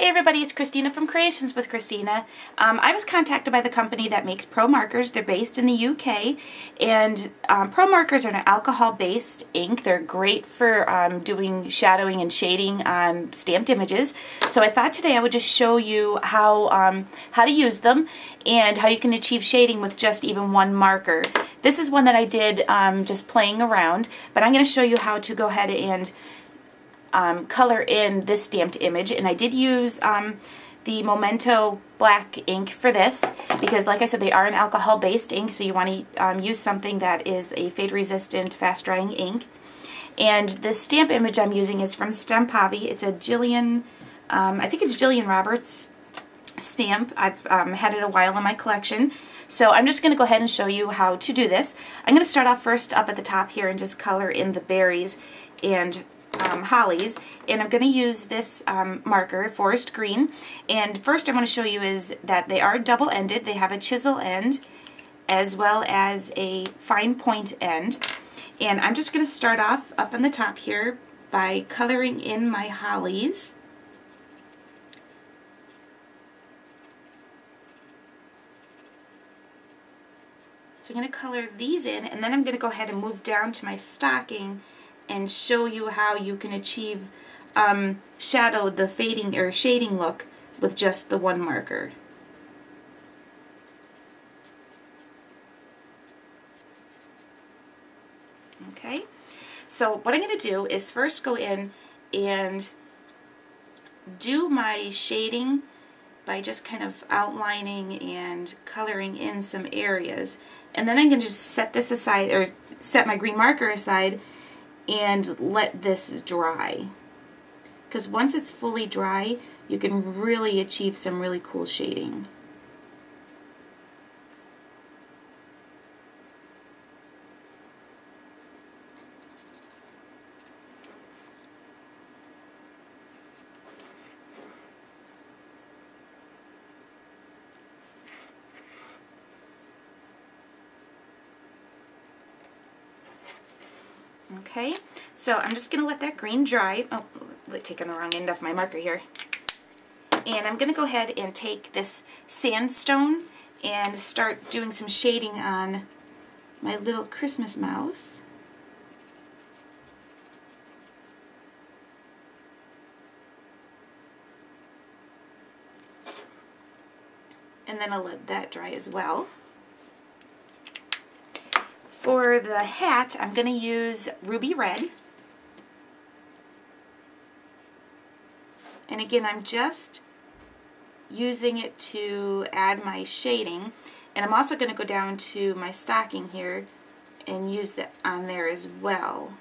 Hey everybody, it's Christina from Creations with Christina. I was contacted by the company that makes ProMarkers. They're based in the UK, and ProMarkers are an alcohol-based ink. They're great for doing shadowing and shading on stamped images. So I thought today I would just show you how to use them and how you can achieve shading with just even one marker. This is one that I did just playing around, but I'm going to show you how to go ahead and color in this stamped image, and I did use the Memento black ink for this because, like I said, they are an alcohol-based ink, so you want to use something that is a fade-resistant, fast-drying ink. And this stamp image I'm using is from Stampavi. It's a Jillian, I think it's Jillian Roberts stamp. I've had it a while in my collection, so I'm just going to go ahead and show you how to do this. I'm going to start off first up at the top here and just color in the berries and hollies, and I'm going to use this marker, Forest Green. And first I want to show you is that they are double-ended. They have a chisel end as well as a fine point end. And I'm just going to start off up on the top here by coloring in my hollies. So I'm going to color these in, and then I'm going to go ahead and move down to my stocking and show you how you can achieve shadow the fading or shading look with just the one marker. Okay, so what I'm going to do is first go in and do my shading by just kind of outlining and coloring in some areas, and then I'm going to just set this aside, or set my green marker aside, and let this dry, because once it's fully dry you can really achieve some really cool shading. Okay, so I'm just going to let that green dry. Oh, taking the wrong end off my marker here. And I'm going to go ahead and take this sandstone and start doing some shading on my little Christmas mouse. And then I'll let that dry as well. For the hat, I'm going to use Ruby Red. And again, I'm just using it to add my shading. And I'm also going to go down to my stocking here and use that on there as well.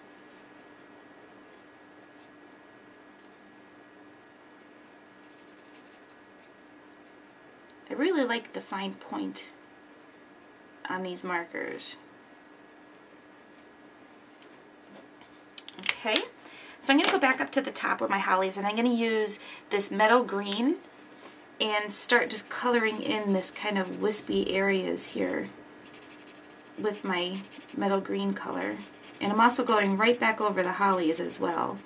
I really like the fine point on these markers. Okay, so I'm going to go back up to the top where my hollies, and I'm going to use this metal green and start just coloring in this kind of wispy areas here with my metal green color. And I'm also going right back over the hollies as well.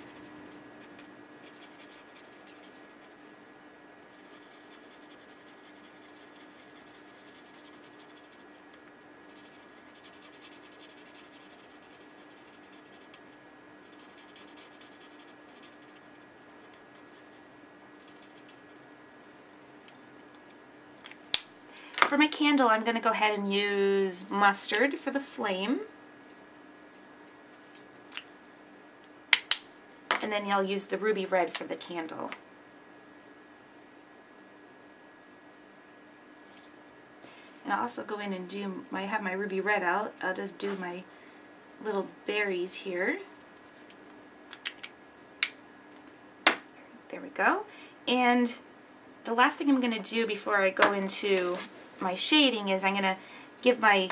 For my candle, I'm going to go ahead and use mustard for the flame. And then I'll use the ruby red for the candle. And I'll also go in and do I have my ruby red out. I'll just do my little berries here. There we go. And the last thing I'm going to do before I go into my shading is I'm going to give my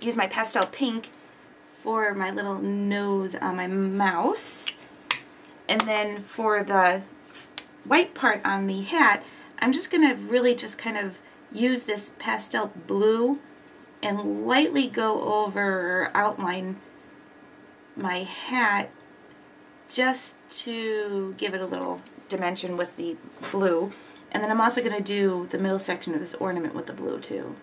use my pastel pink for my little nose on my mouse, and then for the white part on the hat I'm just going to really just kind of use this pastel blue and lightly go over or outline my hat just to give it a little dimension with the blue. And then I'm also going to do the middle section of this ornament with the blue too.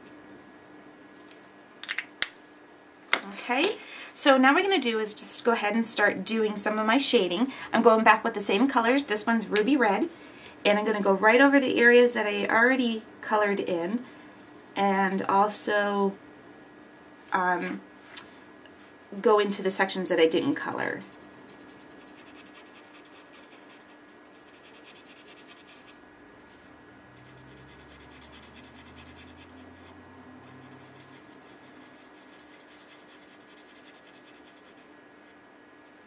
Okay, so now what we're going to do is just go ahead and start doing some of my shading. I'm going back with the same colors. This one's ruby red. And I'm going to go right over the areas that I already colored in. And also go into the sections that I didn't color.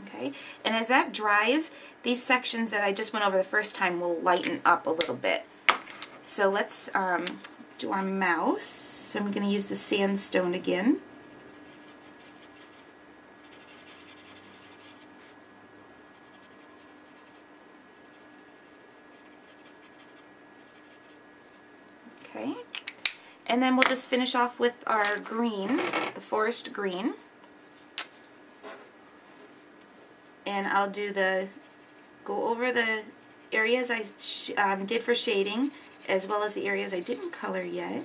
Okay, and as that dries, these sections that I just went over the first time will lighten up a little bit. So let's do our mouse. So I'm going to use the sandstone again. Okay, and then we'll just finish off with our green, the forest green. And I'll do go over the areas I did for shading, as well as the areas I didn't color yet.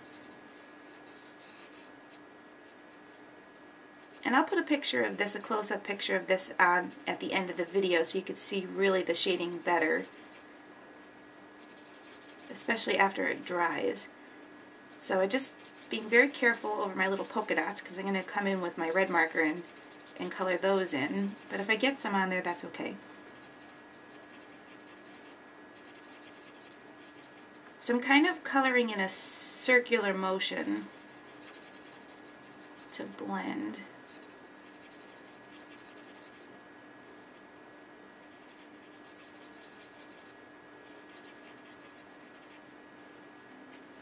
And I'll put a picture of this, a close-up picture of this on at the end of the video so you can see really the shading better, especially after it dries. So I just being very careful over my little polka dots because I'm going to come in with my red marker and color those in, but if I get some on there, that's okay. So I'm kind of coloring in a circular motion to blend.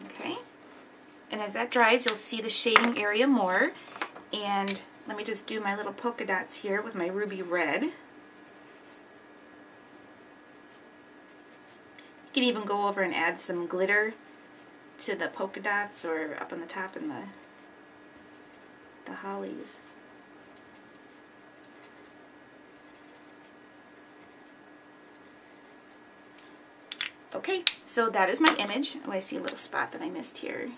Okay, and as that dries, you'll see the shading area more. And let me just do my little polka dots here with my ruby red. You can even go over and add some glitter to the polka dots or up on the top in the hollies. Okay, so that is my image. Oh, I see a little spot that I missed here.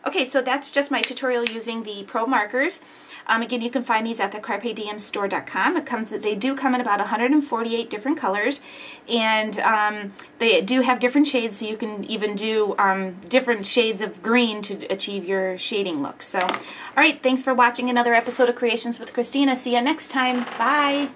Okay, so that's just my tutorial using the ProMarkers. Again, you can find these at the CarpeDiemStore.com. They do come in about 148 different colors, and they do have different shades, so you can even do different shades of green to achieve your shading look. So, all right, thanks for watching another episode of Creations with Christina. See you next time. Bye.